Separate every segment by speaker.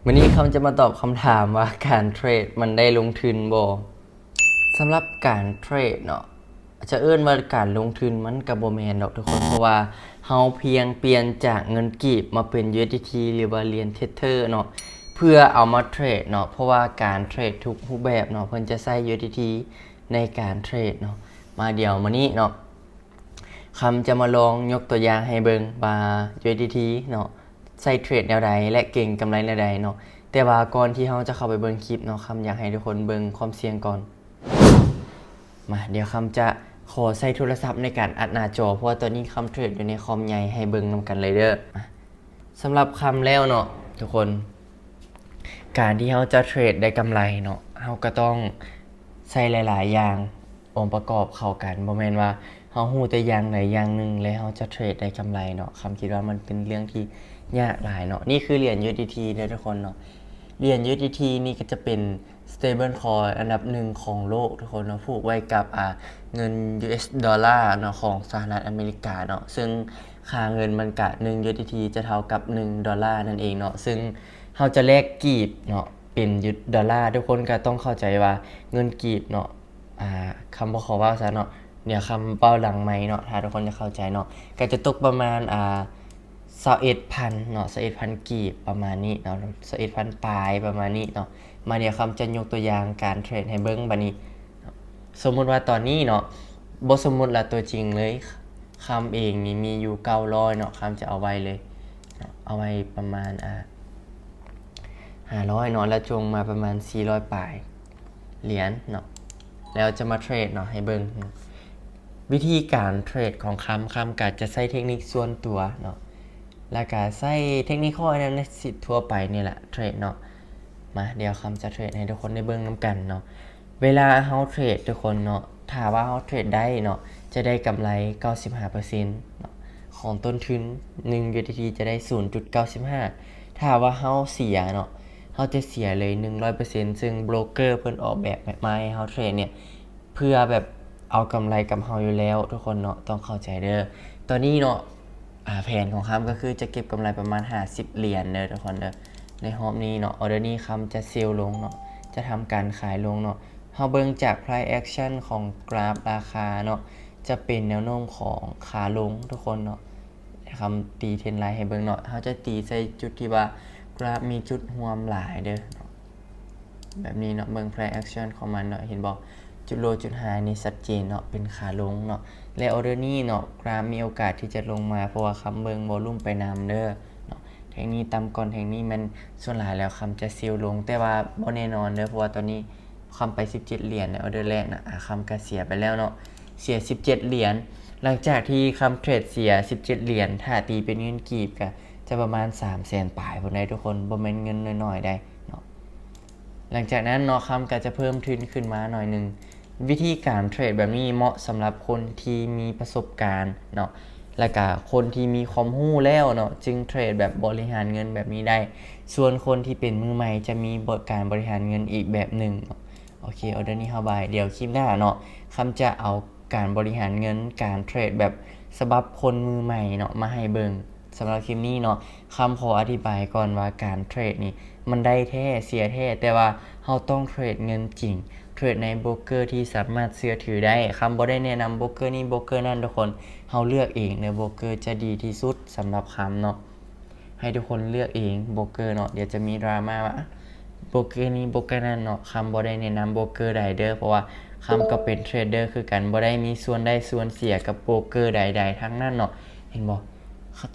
Speaker 1: วันนี้คำจะมาตอบคำถามว่าการเทรดมันได้ลงทุนบ่สำหรับการเทรดเนาะจะเอิ้นว่าการลงทุนมันก็บ่แม่นดอกทุกคนเพราะว่าเฮาเพียงเปลี่ยนจากเงินกีบมาเป็น USDT หรือว่าเหรียญเทเทอร์เนาะเพื่อเอามาเทรดเนาะเพราะว่าการเทรดทุกรูปแบบเนาะเพิ่นจะใช้ USDT ในการเทรดเนาะมาเดี๋ยวมื้อนี้เนาะคำจะมาลองยกตัวอย่างให้เบิ่งว่า USDT เนาะใช้เทรดแนวใดและเก่งกำไรแนวใดเนาะแต่ว่าก่อนที่เราจะเข้าไปเบิ่งคลิปเนาะคำอยากให้ทุกคนเบิ่งความเสี่ยงก่อนมาเดี๋ยวคำจะขอใช้โทรศัพท์ในการอัดหน้าจอเพราะว่าตอนนี้คำเทรดอยู่ในคอมใหญ่ให้เบิ่งนำกันเลยเด้อสำหรับคำแล้วเนาะทุกคนการที่เราจะเทรดได้กำไรเนาะเราก็ต้องใส่หลายๆอย่างองค์ประกอบเข้ากันบ่แม่นว่าเราฮู้แต่อย่างใดอย่างหนึ่งแล้วเราจะเทรดได้กำไรเนาะคำคิดว่ามันเป็นเรื่องที่ยากหลายเนาะนี่คือเหรียญ USDT เด้อทุกคนเนาะเหรียญ USDT นี่ก็จะเป็น stable coin อันดับหนึ่งของโลกทุกคนเนาะผูกไว้กับเงิน US ดอลลาร์เนาะของสหรัฐอเมริกาเนาะซึ่งค่าเงินมันกะ1 USDT จะเท่ากับ1ดอลลาร์นั่นเองเนาะซึ่งเราจะแลกกีบเนาะเป็นดอลลาร์ทุกคนก็ต้องเข้าใจว่าเงินกีบเนาะคำบอกขอว่าซะเนาะเดี๋ยวคำเป้าหลังไม้เนาะถ้าทุกคนจะเข้าใจเนาะก็จะตกประมาณ21,000เนาะ21,000กีบประมาณนี้เนาะ21,000ปลายประมาณนี้เนาะมาเดี๋ยวคำจะยกตัวอย่างการเทรดให้เบิ่งบัดนี้สมมุติว่าตอนนี้เนาะบ่สมมุติละตัวจริงเลยคำเองนี่มีอยู่900เนาะคำจะเอาไว้เลยเอาไว้ประมาณ500เนาะแล้วจงมาประมาณ400ปลายเหรียญเนาะแล้วจะมาเทรดเนาะให้เบิ่งวิธีการเทรดของคำก็จะใช้เทคนิคส่วนตัวเนาะแล้วก็ใช้เทคนิคข้อนั้นสิทั่วไปนี่แหละเทรดเนาะมาเดี๋ยวคำจะเทรดให้ทุกคนได้เบิ่งนํกันเนาะเวลาเฮาเทรดทุกคนเนาะถ้าว่าเฮาเทรดได้เนาะจะได้กำไร 95% เนาะของต้นทุน1 USDT จะได้ 0.95 ถ้าว่าเฮาเสียเนาะเฮาจะเสียเลย 100% ซึ่งโบรกเกอร์เพิ่นออกแบบมาให้เฮาเทรดเนี่ยเพื่อแบบเอากำไรกับเฮาอยู่แล้วทุกคนเนาะต้องเข้าใจเด้อตอนนี้เนาะแผนของคำก็คือจะเก็บกำไรประมาณ50เหรียญเด้อทุกคนเด้อในรอบนี้เนาะออเดอร์นี้คำจะเซลล์ลงเนาะจะทำการขายลงเนาะเฮาเบิ่งจาก price action ของกราฟราคาเนาะจะเป็นแนวโน้มของขาลงทุกคนเนาะคำตีเทรนไลน์ให้เบิ่งเนาะเฮาจะตีใส่จุดที่ว่ากราฟมีจุดร่วมหลายเด้อแบบนี้เนาะเบิ่ง price action ของมันเนาะเห็นบ่จุดโลจุดไฮนี่ชัดเจนเนาะเป็นขาลงเนาะและออเดอร์นี้เนาะกราฟมีโอกาสที่จะลงมาเพราะว่าคำเบิ่งวอลุ่มไปนำเด้อเนาะแทงนี้ต่ำก่อนแทงนี้มันส่วนหลายแล้วคำจะเซลลงแต่ว่าบ่แน่นอนเด้อเพราะว่าตอนนี้คำไป17เหรียญในออเดอร์แรกนะคำก็เสียไปแล้วเนาะเสีย17เหรียญหลังจากที่คำเทรดเสีย17เหรียญถ้าตีเป็นเงินกีบก็จะประมาณ 300,000 ปลายพุ่นได้ทุกคนบ่แม่นเงินน้อยๆได้เนาะหลังจากนั้นเนาะคำก็จะเพิ่มทุนขึ้นมาหน่อยนึงวิธีการเทรดแบบนี้เหมาะสำหรับคนที่มีประสบการณ์เนาะและก็คนที่มีความรู้แล้วเนาะจึงเทรดแบบบริหารเงินแบบนี้ได้ส่วนคนที่เป็นมือใหม่จะมีการบริหารเงินอีกแบบหนึ่งโอเคเอาเดี๋ยวนี้เข้าไปเดี๋ยวคลิปหน้าเนาะคำจะเอาการบริหารเงินการเทรดแบบสำหรับคนมือใหม่เนาะมาให้เบิ่งสำหรับคลิปนี้เนาะคำขออธิบายก่อนว่าการเทรดนี่มันได้แท้เสียแท้แต่ว่าเราต้องเทรดเงินจริงเทรดในโบรกเกอร์ที่สามารถเชื่อถือได้คำบ่ได้แนะนำโบรกเกอร์นี้โบรกเกอร์นั่นทุกคนเราเลือกเองในโบรกเกอร์จะดีที่สุดสำหรับคำเนาะให้ทุกคนเลือกเองโบรกเกอร์เนาะเดี๋ยวจะมีดราม่าว่าโบรกเกอร์นี้โบรกเกอร์นั่นเนาะคำบ่ได้แนะนำโบรกเกอร์ใดเด้อเพราะว่าคำก็เป็นเทรดเดอร์คือกันบ่ได้มีส่วนได้ส่วนเสียกับโบรกเกอร์ใดๆทั้งนั้นเนาะเห็นบ่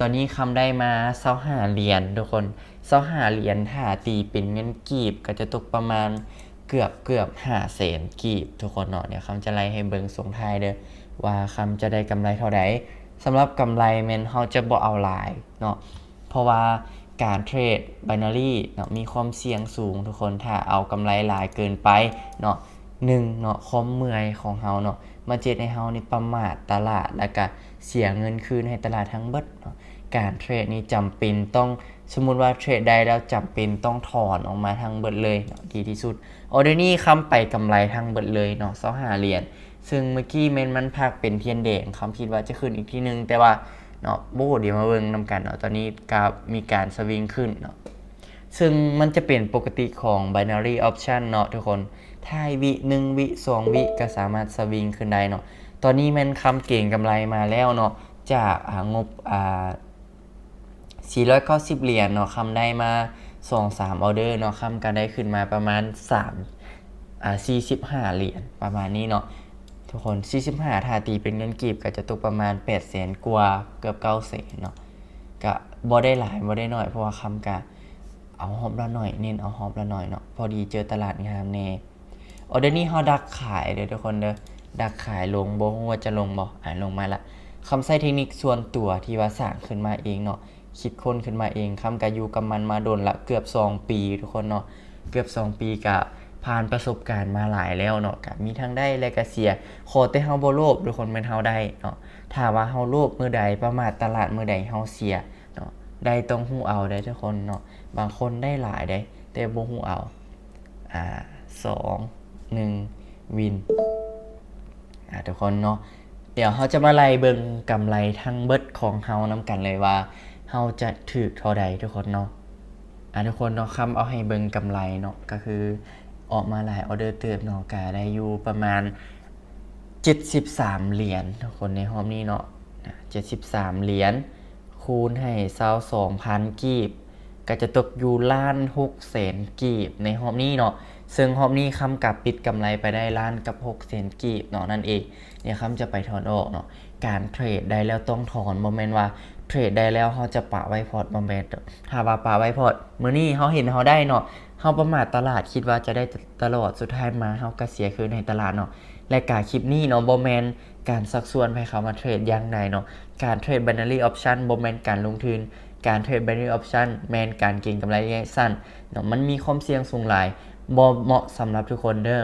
Speaker 1: ตอนนี้คำได้มา25เหรียญทุกคน25เหรียญถ้าตีเป็นเงินกีบก็จะตกประมาณเกือบ500,000กีบทุกคนเนาะเดี๋ยวคำจะไล่ให้เบิ่งส่งท้ายเด้อว่าคำจะได้กำไรเท่าใดสำหรับกำไรแม่นเฮาจะบ่เอาหลายเนาะเพราะว่าการเทรด binary เนาะมีความเสี่ยงสูงทุกคนถ้าเอากำไรหลายเกินไปเนาะ1เนาะความเมื่อยของเฮาเนาะมาเจ็ดให้เฮานี่ประมาทตลาดแล้วก็เสียเงินคืนให้ตลาดทั้งเบิดเนาะการเทรดนี่จำเป็นต้องสมมุติว่าเทรดได้แล้วจำเป็นต้องถอนออกมาทั้งเบิดเลยเนาะดีที่สุดออเดอร์นี้คำไปกำไรทั้งเบิดเลยเนาะ25เหรียญซึ่งเมื่อกี้มันพากเป็นเทียนแดงคำคิดว่าจะขึ้นอีกทีนึงแต่ว่าเนาะโบเดี๋ยวมาเบิ่งนำกันเนาะตอนนี้กราฟมีการสวิงขึ้นเนาะ ซึ่งมันจะเป็นปกติของ binary option เนาะทุกคนถ้าวิ1วิ2วิก็สามารถสวิงขึ้นได้เนาะตอนนี้มันคำเก่งกำไรมาแล้วเนาะจากงบ490 เหรียญเนาะคำได้มา 2-3 ออเดอร์เนาะคำก็ได้ขึ้นมาประมาณ45 เหรียญประมาณนี้เนาะทุกคน45ถ้าตีเป็นเงินกีบก็จะตกประมาณ 800,000 กว่าเกือบ 900,000 เนาะก็บ่ได้หลายบ่ได้น้อยเพราะว่าคำก็เอาฮอบละหน่อยเน้นเอาฮอบละหน่อยเนาะพอดีเจอตลาดงามแน่ออเดอร์นี้เฮาดักขายเด้อทุกคนเด้อดักขายลงบ่ฮู้ว่าจะลงบ่ลงมาละคำใช้เทคนิคส่วนตัวที่ว่าสร้างขึ้นมาเองเนาะคิดค้นขึ้นมาเองคำก็อยู่กับมันมาโดนละเกือบ2 ปีทุกคนเนาะเกือบ2 ปีก็ผ่านประสบการณ์มาหลายแล้วเนาะก็มีทั้งได้และก็เสียขอแต่เฮาบ่โลภทุกคนแม่นเฮาได้เนาะถ้าว่าเฮาโลภมื้อใดประมาทตลาดมื้อใดเฮาเสียเนาะได้ต้องฮู้เอาได้ทุกคนเนาะบางคนได้หลายได้แต่บ่ฮู้เอา2 1วินทุกคนเนาะเดี๋ยวเฮาจะมาไล่เบิ่งกำไรทั้งเบิดของเฮานำกันเลยว่าเฮาจะถูกเท่าใดทุกคนเนาะทุกคนเนาะคำเอาให้เบิ่งกำไรเนาะก็คือออกมาหลายออเดอร์เติบเนาะก็ได้อยู่ประมาณ73 เหรียญทุกคนในรอบนี้เนาะ73 เหรียญคูณให้22,000 กีบก็จะตกอยู่1,600,000 กีบในรอบนี้เนาะซึ่งรอบนี้คำกับปิดกำไรไปได้1,600,000 กีบเนาะนั่นเองเนี่ยคำจะไปถอนออกเนาะการเทรดได้แล้วต้องถอนบ่แม่นว่าเทรดได้แล้วเฮาจะปะไว้พอร์ตบ่แม่นถ้าว่าปะไว้พอร์ตมื้อนี้เฮาเห็นเฮาได้เนาะเฮาประมาทตลาดคิดว่าจะได้ตลอดสุดท้ายมาเฮาก็เสียคืนให้ตลาดเนาะและการคลิปนี้เนาะบ่แม่นการซักซ้วนให้เขามาเทรดอย่างใดเนาะการเทรด binary option บ่แม่นการลงทุนการเทรด binary option แม่นการเก็งกำไรระยะสั้นเนาะมันมีความเสี่ยงสูงหลายบ่เหมาะสำหรับทุกคนเด้อ